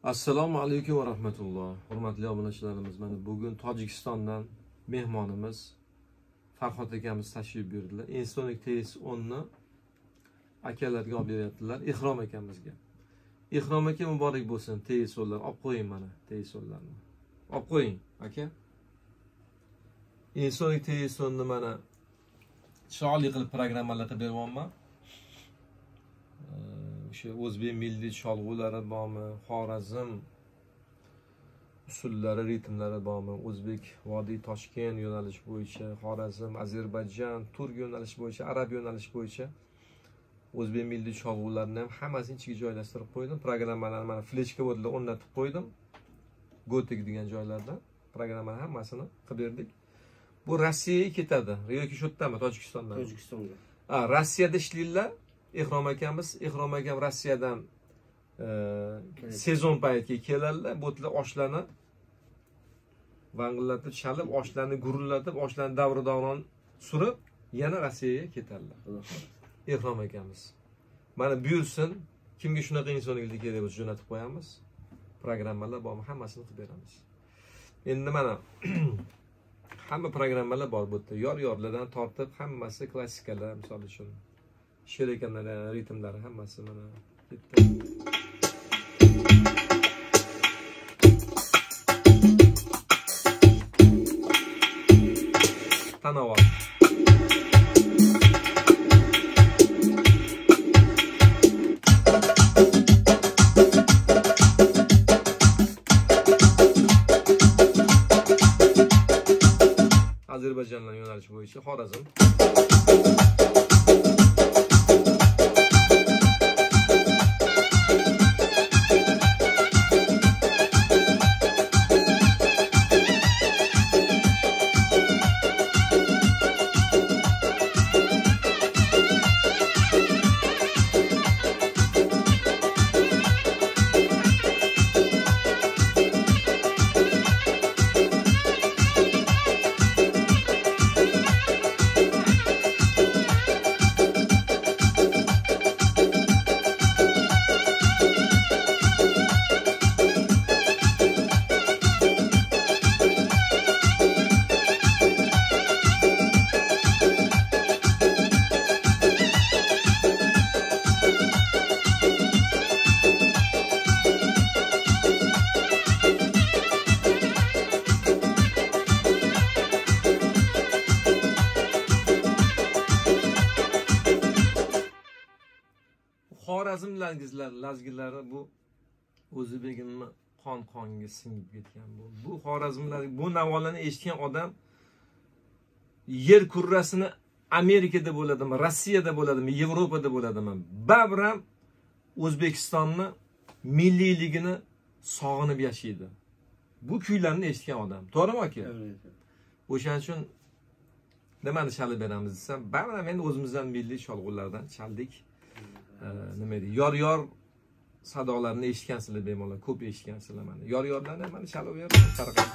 Assalomu alaykum va rahmatulloh. Hurmatli obunachilarimiz, mana bugun Tojikistondan mehmonimiz Farhod akamiz tashrif buyurdilar. Insonic TS10 ni akalarga olib beryaptilar, Ihrom akamizga. Ihrom aka muborak bo'lsin. TS10lar olib qo'ying, mana TS10larni. Olib qo'ying, aka. Insonic TS10 ni mana chiroyli qilib programmalar qilib beryapman. O'sha o'zbek milliy cholg'ulari bormi, Xorazm usullari, ritmlari bormi, o'zbek vodiy Toshkent yo'nalish bo'yicha, Xorazm, Ozarbayjon, turk yo'nalish bo'yicha, arab yo'nalish bo'yicha o'zbek milliy cholg'ularini ham hammasini ichiga joylashtirib qo'ydim. Programmalarni mana fleshka bo'ldilar, o'rnatib qo'ydim. Gotik degan joylarda programmalar hammasini qilib berdik. Bu Rossiyaga ketadi. Yoki shu yerdami, Tojikistondan? Tojikistonga. Rossiyada ishlaydilar. Ihrom akam Rossiyadan sezon paytiga keladilar. Bo'tlar oshlarni vangillatib, chalib, oshlarni gurullatib, oshlarni davron surib, yana Rossiyaga ketadilar. Ihrom akamiz. Mana buyursin, kimga shunaqa insoniylik kerak bo'lsa jo'natib qo'yamiz. Programmalar bormi, hammasini qilib beramiz. Endi mana hamma programmalar bor bu yerda. Yor-yorlardan tortib, hammasi klassikalar, misol uchun sherekanlar, ritmlari hammasi mana bitta. Tanovul. Ozarbayjondan yo'nalish bo'yicha Xorazm. Xorazm lazgilari bu o'zbekimni qon-qonga singib ketgan bu. Bu Xorazmlar, bu navolani eshitgan odam yer kurrasini Amerikada bo'ladimi, Rossiyada bo'ladimi, Yevropada bo'ladimi, baribir ham O'zbekistonni milliyligini sog'inib yashaydi. Bu kuylarni eshitgan odam. To'g'rimi aka? O'shaning uchun nimani chalib beramiz desam, baribir ham endi o'zimizdan milliy cholg'ulardan chaldik. Nima deydi? Yor-yor sadolarini eshitgansizlar bemalol, ko'p eshitgansizlar mana. Yor-yorlarni mana chalib berdim, tarqab.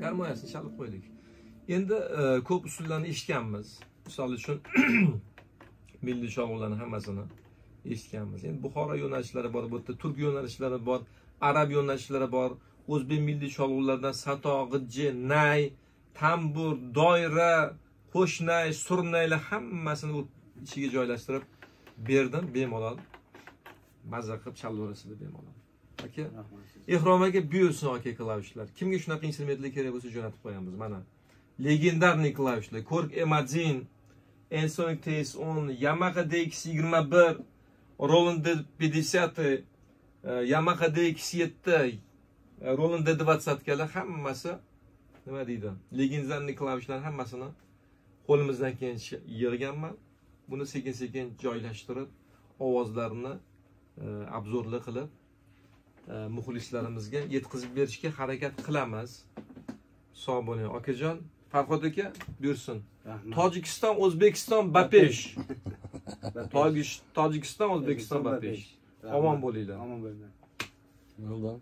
Garmoniyasini chalib qo'ydik. Endi ko'p usullarni eshitganmiz. Misol uchun milliy cholg'ularni hammasini eshitganmiz. Endi Buxoro yo'nalishlari bor, bu yerda turk yo'nalishlari bor, arab yo'nalishlari bor, o'zbek milliy cholg'ulardan sato, g'ijji, nay, tambur, doira, qo'shnay, surnaylar hammasini ichiga joylashtirib berdim, bemalol mazza qilib chalaverasizlar bemalol. Aka, Ihrom aka buyursin aka klavishlar. Kimga shunaqa instrumentlar kerak bo'lsa jo'natib qo'yamiz. Mana legendarniy klavishlar, Korg M1, Insonic TS10, Yamaha DX21, Roland D50, Yamaha DX7, Roland D20 kalar hammasi nima deydi? Legendarniy klavishlar hammasini qo'limizdan kelgancha yig'ganman. Buni sekin-sekin joylashtirib, ovozlarini obzorli qilib muxlislarimizga yetkazib berishga harakat qilamiz. Sog' bo'ling akajon. Farhod aka buyursin. Tojikiston, O'zbekiston, Bapesh. Tojikiston, O'zbekiston va 5. Omon bo'linglar. Omon bo'linglar. Well done.